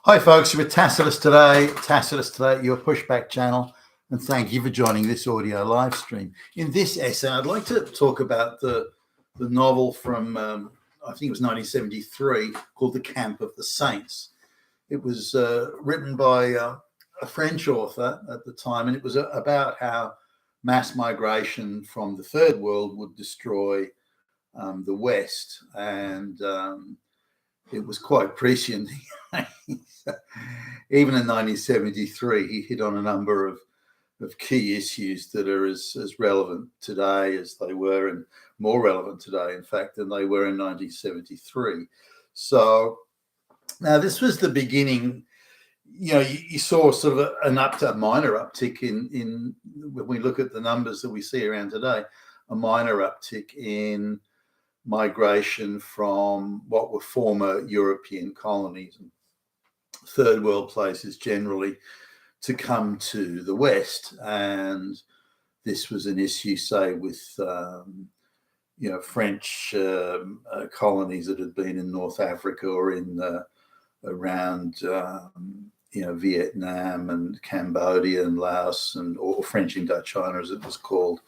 Hi folks, you're with Tacitus today, your pushback channel, and thank you for joining this audio live stream. In this essay, I'd like to talk about the novel from, I think it was 1973, called The Camp of the Saints. It was written by a French author at the time, and it was about how mass migration from the Third World would destroy the West, and it was quite prescient. Even in 1973, he hit on a number of key issues that are as relevant today as they were, and more relevant today, in fact, than they were in 1973. So now this was the beginning. You saw sort of a minor uptick in when we look at the numbers that we see around today, a minor uptick in migration from what were former European colonies and third world places generally to come to the West. And this was an issue, say, with French colonies that had been in North Africa or in around Vietnam and Cambodia and Laos, or French Indochina as it was called,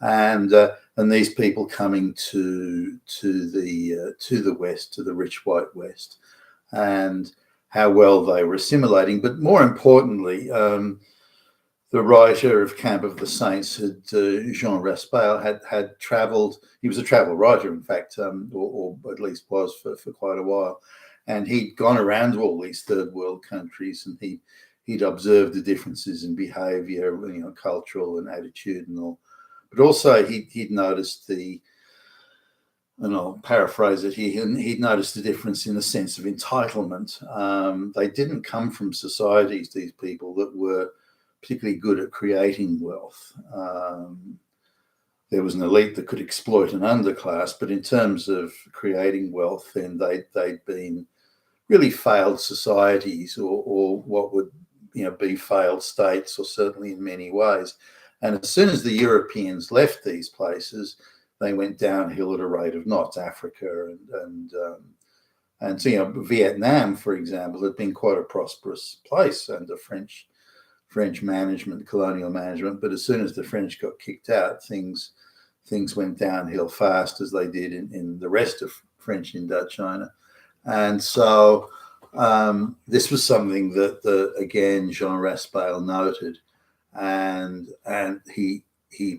and these people coming to the West, to the rich white West, and how well they were assimilating. But more importantly, the writer of Camp of the Saints, Jean Raspail, had travelled. He was a travel writer, in fact, or at least was for quite a while. And he'd gone around to all these third world countries, and he'd observed the differences in behaviour, cultural and attitudinal. But also he'd noticed and I'll paraphrase it here, he'd noticed the difference in the sense of entitlement. They didn't come from societies, these people, that were particularly good at creating wealth. There was an elite that could exploit an underclass, but in terms of creating wealth, then they'd been really failed societies, or what would be failed states, or certainly in many ways. And as soon as the Europeans left these places, they went downhill at a rate of knots. Africa and Vietnam, for example, had been quite a prosperous place under French management, colonial management. But as soon as the French got kicked out, things went downhill fast, as they did in the rest of French Indochina. And so this was something that again Jean Raspail noted, and he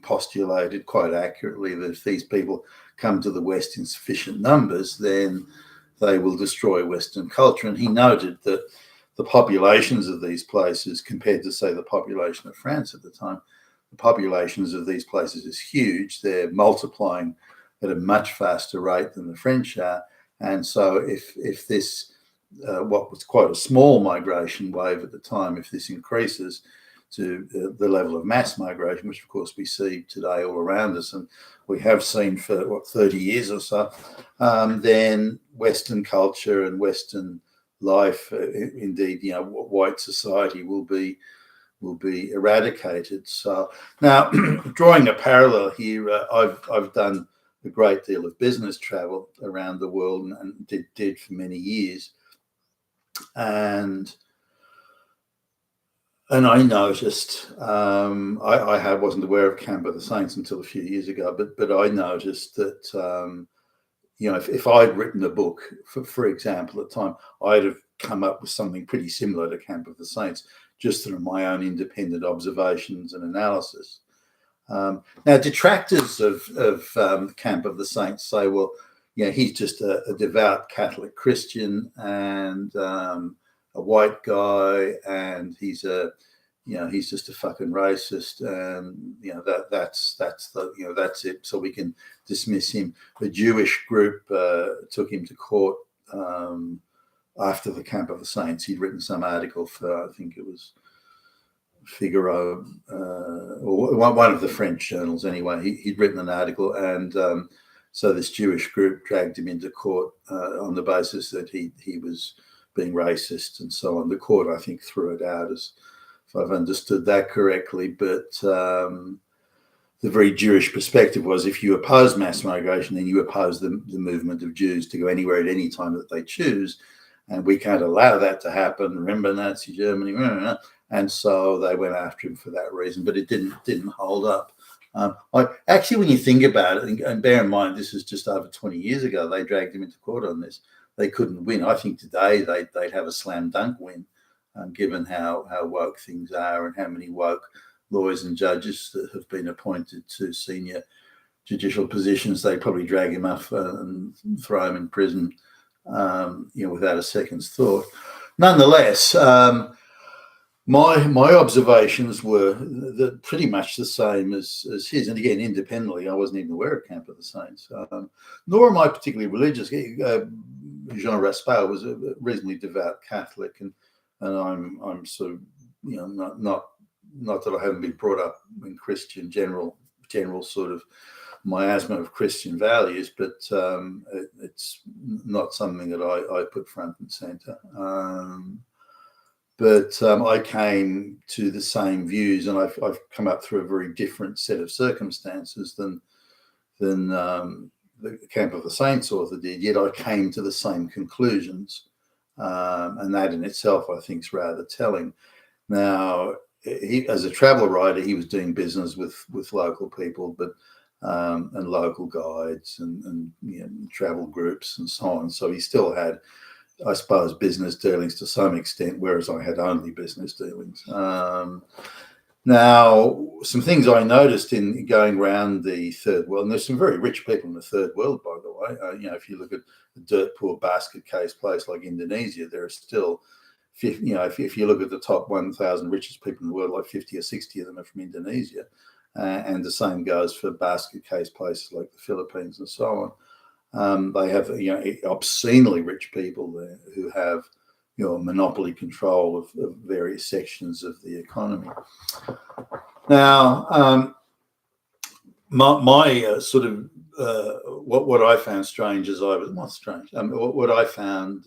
postulated quite accurately that if these people come to the West in sufficient numbers, then they will destroy Western culture. And he noted that the populations of these places, compared to, say, the population of France at the time, the populations of these places is huge. They're multiplying at a much faster rate than the French are. And so if this, what was quite a small migration wave at the time, if this increases to the level of mass migration, which of course we see today all around us, and we have seen for 30 years or so, then Western culture and Western life, indeed, white society will be eradicated. So now, drawing a parallel here, I've done a great deal of business travel around the world, and did for many years, and I noticed, I wasn't aware of Camp of the Saints until a few years ago, but I noticed that, if I'd written a book, for example, at the time, I'd have come up with something pretty similar to Camp of the Saints, just through my own independent observations and analysis. Now, detractors of Camp of the Saints say, well, he's just a devout Catholic Christian, and a white guy, and he's just a fucking racist, and that's it. So we can dismiss him. The Jewish group took him to court after the Camp of the Saints. He'd written some article for, I think it was Figaro, or one of the French journals anyway. He'd written an article, and so this Jewish group dragged him into court on the basis that he was being racist and so on. The court, I think, threw it out, as if I've understood that correctly. But the very Jewish perspective was, if you oppose mass migration, then you oppose the movement of Jews to go anywhere at any time that they choose. and we can't allow that to happen. Remember Nazi Germany? And so they went after him for that reason, but it didn't hold up. Actually, when you think about it, and bear in mind this is just over 20 years ago, they dragged him into court on this. They couldn't win. I think today they'd have a slam dunk win, given how woke things are and how many woke lawyers and judges that have been appointed to senior judicial positions. They'd probably drag him up and throw him in prison, without a second's thought. Nonetheless, my observations were pretty much the same as his. And again, independently, I wasn't even aware of Camp of the Saints. Nor am I particularly religious. Jean Raspail was a reasonably devout Catholic, and I'm sort of, not that I haven't been brought up in Christian general sort of miasma of Christian values, but it's not something that I put front and center. But I came to the same views, and I've come up through a very different set of circumstances than the Camp of the Saints author did. Yet I came to the same conclusions, and that in itself, I think, is rather telling. Now, as a travel writer, he was doing business with local people, but and local guides and travel groups and so on. So he still had, I suppose, business dealings to some extent, whereas I had only business dealings. Now, some things I noticed in going around the third world, and there's some very rich people in the third world, by the way. If you look at a dirt poor basket case place like Indonesia, there are still, if you look at the top 1,000 richest people in the world, like 50 or 60 of them are from Indonesia. And the same goes for basket case places like the Philippines and so on. They have obscenely rich people there who have monopoly control of various sections of the economy. Now, my sort of what I found strange as I was not strange. What I found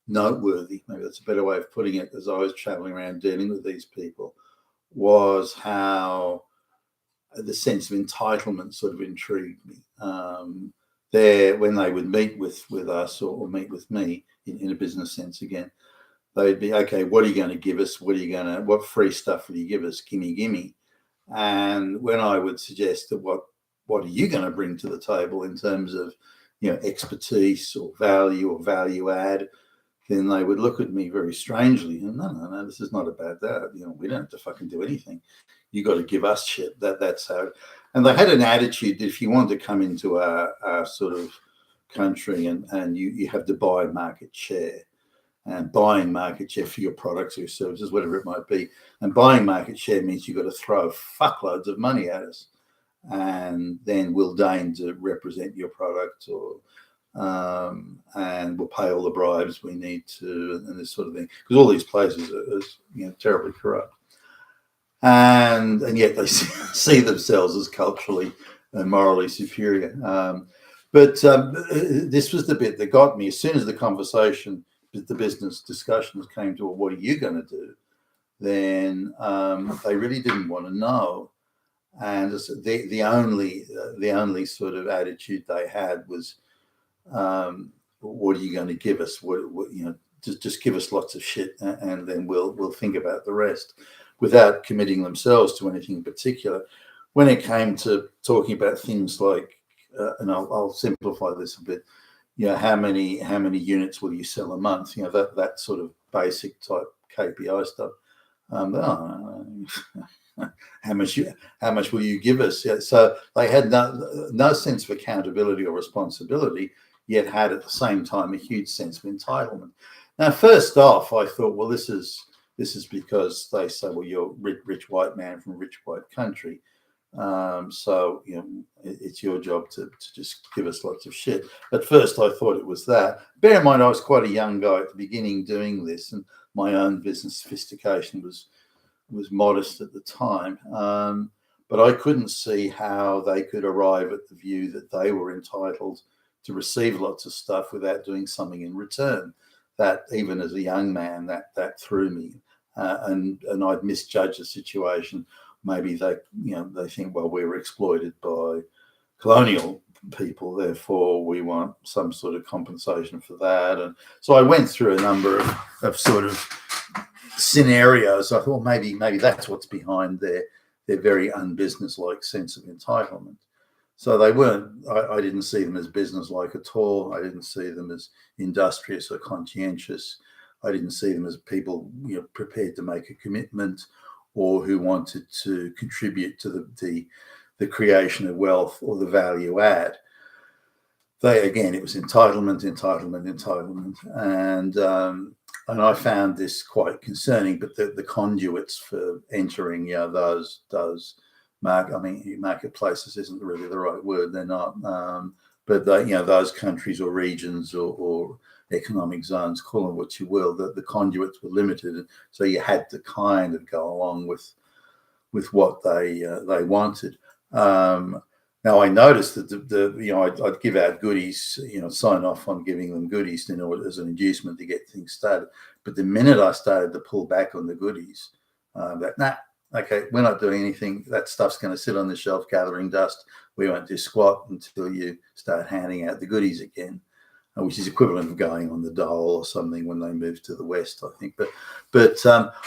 noteworthy, maybe that's a better way of putting it, as I was traveling around dealing with these people, was how the sense of entitlement sort of intrigued me. When they would meet with us or meet with me in a business sense again, they'd be, okay, what are you going to give us? What free stuff will you give us? Gimme. And when I would suggest that what are you going to bring to the table in terms of expertise or value add, then they would look at me very strangely. And no, this is not about that. We don't have to fucking do anything. You got to give us shit. That's how. And they had an attitude that if you want to come into our sort of country and you have to buy market share, and buying market share for your products or your services, whatever it might be. And buying market share means you've got to throw fuckloads of money at us, and then we'll deign to represent your product, and we'll pay all the bribes we need to, and this sort of thing. Because all these places are terribly corrupt. And yet they see themselves as culturally and morally superior. But this was the bit that got me. As soon as the conversation, the business discussions came to, well, what are you going to do? Then they really didn't want to know. And the only sort of attitude they had was, what are you going to give us? Just give us lots of shit, and then we'll think about the rest, without committing themselves to anything in particular. When it came to talking about things like, and I'll simplify this a bit, how many units will you sell a month? That sort of basic type KPI stuff. How much will you give us? So they had no sense of accountability or responsibility, yet had at the same time a huge sense of entitlement. Now, first off, I thought, well, this is because they say, well, you're a rich white man from a rich white country, so it's your job to just give us lots of shit. At first, I thought it was that. Bear in mind, I was quite a young guy at the beginning doing this, and my own business sophistication was modest at the time. But I couldn't see how they could arrive at the view that they were entitled to receive lots of stuff without doing something in return. That, even as a young man, that threw me, and I'd misjudged the situation. Maybe they think, well, we were exploited by colonial people, therefore we want some sort of compensation for that. And so I went through a number of sort of scenarios. I thought maybe that's what's behind their very unbusinesslike sense of entitlement. So they weren't, I didn't see them as businesslike at all. I didn't see them as industrious or conscientious. I didn't see them as people, prepared to make a commitment or who wanted to contribute to the creation of wealth or the value add. Again, it was entitlement, and I found this quite concerning. But the conduits for entering, those marketplaces isn't really the right word. They're not, but those countries or regions or economic zones, call them what you will, the conduits were limited, so you had to kind of go along with what they wanted. Now I noticed that I'd give out goodies, sign off on giving them goodies in order as an inducement to get things started. But the minute I started to pull back on the goodies, okay, we're not doing anything. That stuff's going to sit on the shelf gathering dust. We won't do squat until you start handing out the goodies again, which is equivalent of going on the dole or something when they moved to the West, I think. But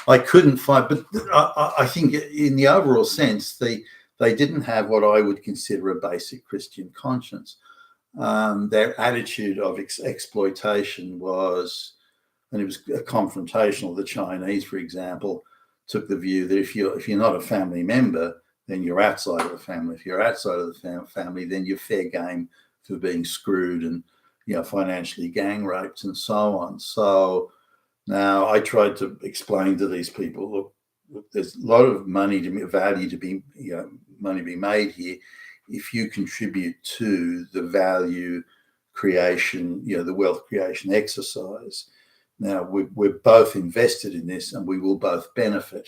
I couldn't find. But I think in the overall sense, they didn't have what I would consider a basic Christian conscience. Their attitude of exploitation was, and it was confrontational. The Chinese, for example, took the view that if you're not a family member, then you're outside of the family. If you're outside of the family, then you're fair game for being screwed and financially gang raped and so on. So now I tried to explain to these people, look, there's a lot of money value to be money be made here if you contribute to the value creation, the wealth creation exercise. Now we're both invested in this and we will both benefit.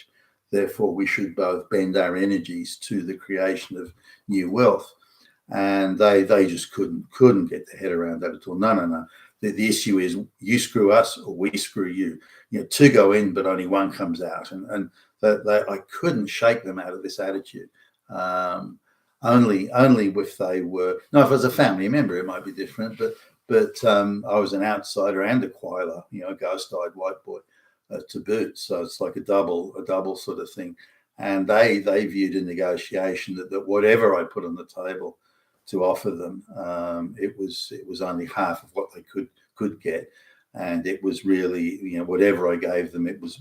Therefore, we should both bend our energies to the creation of new wealth. And they just couldn't get their head around that at all. No. The issue is you screw us or we screw you. Two go in, but only one comes out. And I couldn't shake them out of this attitude. Only if they were. Now, if I was a family member, it might be different. But I was an outsider and a Quailer, a ghost-eyed white boy to boot. So it's like a double sort of thing. And they viewed in negotiation that whatever I put on the table to offer them, it was only half of what they could get, and it was really whatever I gave them, it was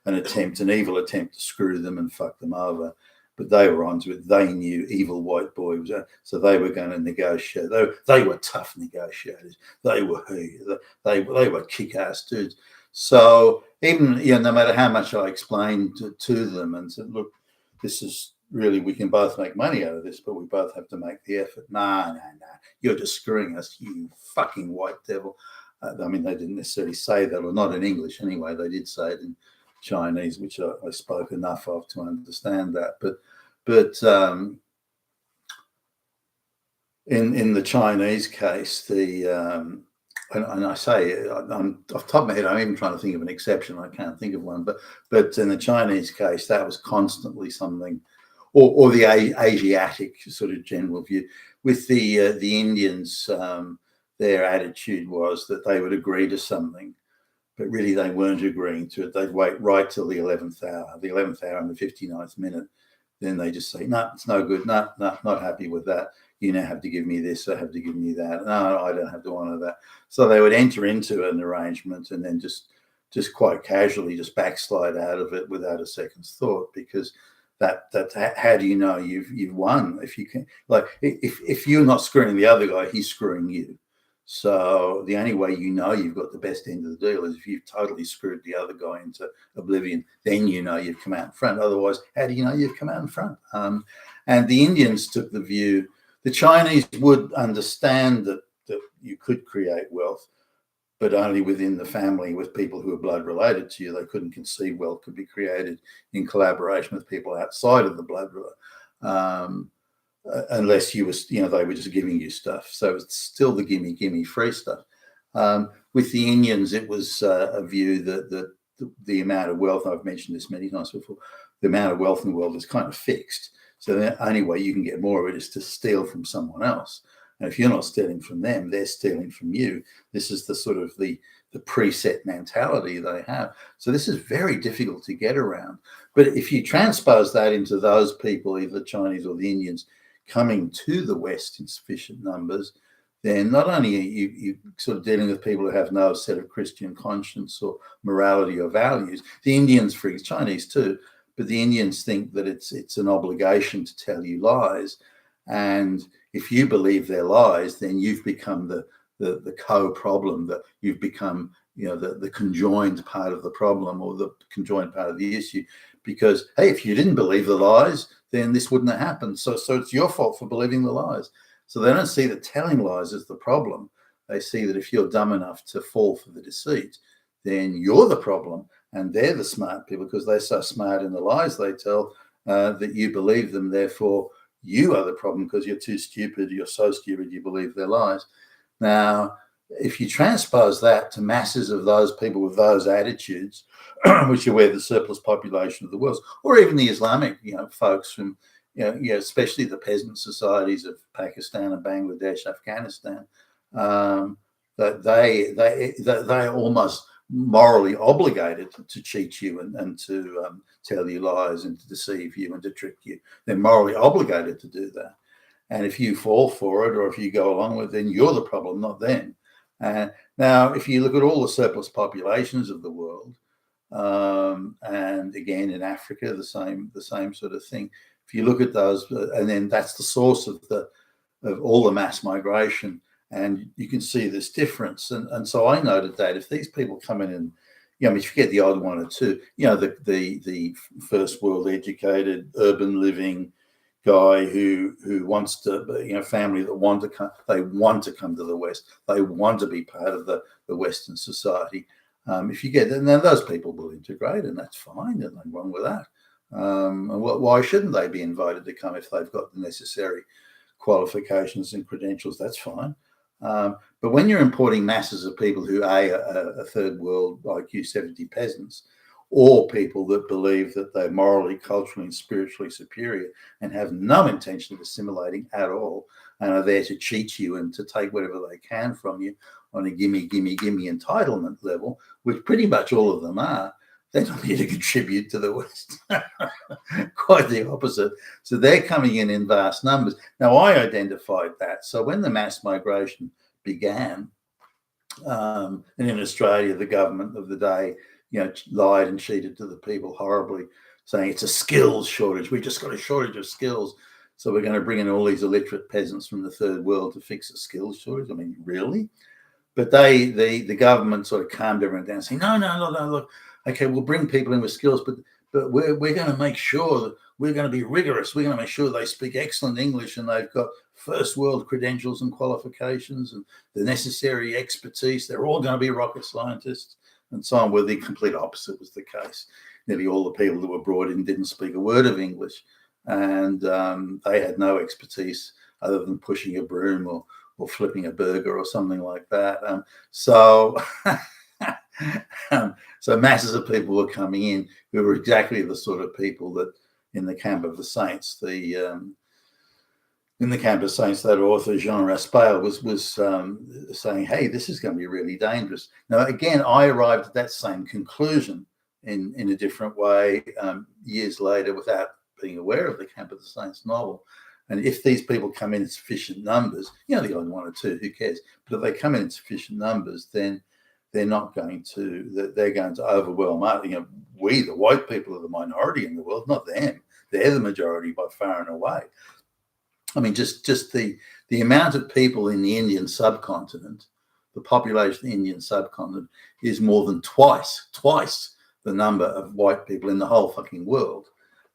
an evil attempt to screw them and fuck them over. But they were onto it. They knew evil white boy was, so they were going to negotiate. They were tough negotiators. They were kick-ass dudes. So even no matter how much I explained to them and said, look, this is really, we can both make money out of this, but we both have to make the effort. Nah, you're just screwing us, you fucking white devil. They didn't necessarily say that, or not in English anyway. They did say it in Chinese, which I spoke enough of to understand that. But in the Chinese case, and I say, I'm off the top of my head, I'm even trying to think of an exception. I can't think of one. But in the Chinese case, that was constantly something, or the Asiatic sort of general view. With the Indians, their attitude was that they would agree to something, but really they weren't agreeing to it. They'd wait right till the 11th hour and the 59th minute. Then they just say, no, it's no good. No, not happy with that. You now have to give me this. I have to give me that. No, I don't have to honor that. So they would enter into an arrangement and then just quite casually just backslide out of it without a second's thought, because that how do you know you've won if you can, like, if you're not screwing the other guy, he's screwing you. So the only way you've got the best end of the deal is if you've totally screwed the other guy into oblivion. Then you've come out in front. Otherwise, how do you know you've come out in front? And the Indians took the view. The Chinese would understand that you could create wealth, but only within the family with people who are blood related to you. They couldn't conceive wealth could be created in collaboration with people outside of the blood related. Unless you were, they were just giving you stuff. So it's still the gimme free stuff. With the Indians, it was a view that the amount of wealth, I've mentioned this many times before, the amount of wealth in the world is kind of fixed. So the only way you can get more of it is to steal from someone else. And if you're not stealing from them, they're stealing from you. This is the sort of the preset mentality they have. So this is very difficult to get around. But if you transpose that into those people, either the Chinese or the Indians, coming to the West in sufficient numbers, then not only are you sort of dealing with people who have no set of Christian conscience or morality or values. The Indians, for Chinese too, but the Indians think that it's an obligation to tell you lies. And if you believe their lies, then you've become the co-problem, that you've become, the conjoined part of the problem or the conjoined part of the issue. Because, hey, if you didn't believe the lies, then this wouldn't have happened. So it's your fault for believing the lies. So they don't see that telling lies is the problem. They see that if you're dumb enough to fall for the deceit, then you're the problem and they're the smart people, because they're so smart in the lies they tell that you believe them. Therefore, you are the problem because you're too stupid. You're so stupid you believe their lies. Now, if you transpose that to masses of those people with those attitudes, which are where the surplus population of the world, or even the Islamic, folks from, especially the peasant societies of Pakistan and Bangladesh, Afghanistan, that they are almost morally obligated to cheat you and to tell you lies and to deceive you and to trick you. They're morally obligated to do that. And if you fall for it or if you go along with it, then you're the problem, not them. Now, if you look at all the surplus populations of the world, and again in Africa, the same sort of thing. If you look at those, and then that's the source of all the mass migration, and you can see this difference. And so I noted that if these people come in and, if you get the odd one or two, the first world educated, urban living guy who wants to, family that want to come, they want to come to the West, they want to be part of the Western society. If you get, and then those people will integrate, and that's fine. There's nothing wrong with that. Why shouldn't they be invited to come if they've got the necessary qualifications and credentials? That's fine. But when you're importing masses of people who are third world IQ 70 peasants, or people that believe that they're morally, culturally, and spiritually superior and have no intention of assimilating at all, and are there to cheat you and to take whatever they can from you on a gimme, gimme, gimme entitlement level, which pretty much all of them are, they're not here to contribute to the West. Quite the opposite. So they're coming in vast numbers. Now, I identified that. So when the mass migration began, and in Australia, the government of the day, lied and cheated to the people horribly, saying it's a skills shortage. We just got a shortage of skills. So we're going to bring in all these illiterate peasants from the third world to fix a skills shortage. I mean, really? But the government sort of calmed everyone down, saying, no, look, okay, we'll bring people in with skills, but we're going to make sure that we're going to be rigorous. We're going to make sure they speak excellent English and they've got first world credentials and qualifications and the necessary expertise. They're all going to be rocket scientists and so on. Where the complete opposite was the case. Nearly all the people that were brought in didn't speak a word of English, and they had no expertise other than pushing a broom or flipping a burger or something like that. So masses of people were coming in who were exactly the sort of people that in the camp of the saints, in the camp of saints, that author Jean Raspail was saying, hey, this is going to be really dangerous. Now, again, I arrived at that same conclusion in a different way years later without being aware of the Camp of the Saints novel. And if these people come in sufficient numbers, the odd one or two, who cares? But if they come in sufficient numbers, then they're going to overwhelm us. We, the white people, are the minority in the world, not them. They're the majority by far and away. I mean, just the amount of people in the Indian subcontinent, the population of the Indian subcontinent is more than twice the number of white people in the whole fucking world.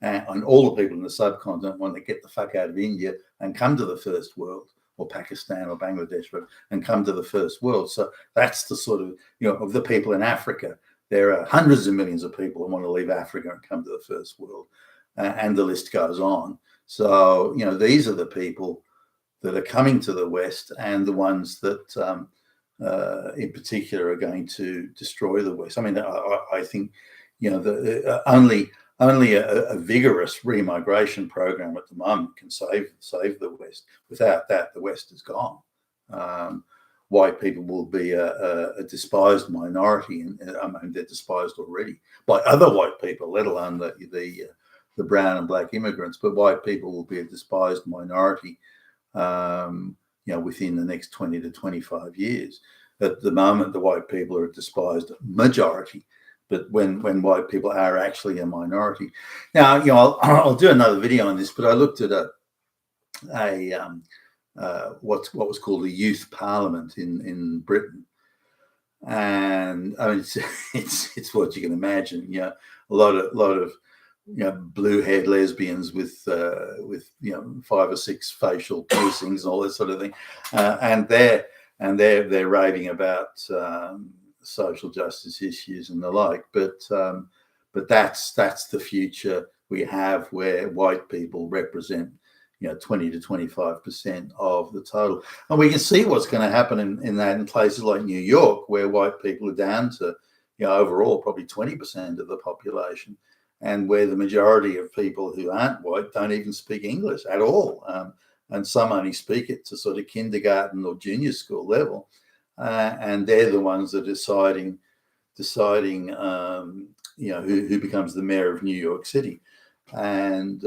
And all the people in the subcontinent want to get the fuck out of India and come to the first world, or Pakistan or Bangladesh, and come to the first world. So that's the sort of, of the people in Africa. There are hundreds of millions of people who want to leave Africa and come to the first world. And the list goes on. So, these are the people that are coming to the West, and the ones that in particular are going to destroy the West. I mean, I think, only only a vigorous remigration program at the moment can save the West. Without that, the West is gone. White people will be a despised minority, and I mean they're despised already by other white people, let alone the brown and black immigrants. But white people will be a despised minority, within the next 20 to 25 years. At the moment, the white people are a despised majority. But when white people are actually a minority, now I'll do another video on this. But I looked at what was called a youth parliament in Britain, and I mean it's what you can imagine. A lot of blue-haired lesbians with 5 or 6 facial piercings and all that sort of thing, and they're raving about social justice issues and the like. But that's the future we have, where white people represent 20 to 25% of the total. And we can see what's going to happen in places like New York, where white people are down to overall probably 20% of the population, and where the majority of people who aren't white don't even speak English at all, and some only speak it to sort of kindergarten or junior school level, and they're the ones that are deciding who becomes the mayor of New York City. And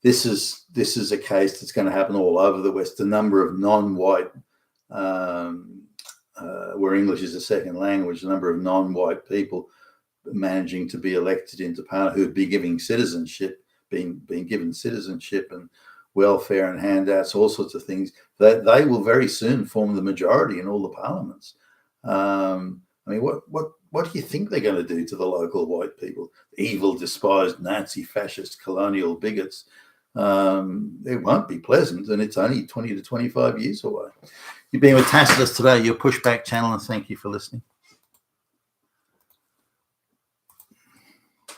this is a case that's going to happen all over the West. The number of non-white, where English is a second language, the number of non-white people managing to be elected into parliament, who'd be being given citizenship and welfare and handouts, all sorts of things, that they will very soon form the majority in all the parliaments. I mean, what do you think they're going to do to the local white people? Evil, despised, Nazi, fascist, colonial bigots. It won't be pleasant, and it's only 20 to 25 years away. You've been with Tacitus today, your Pushback channel, and thank you for listening.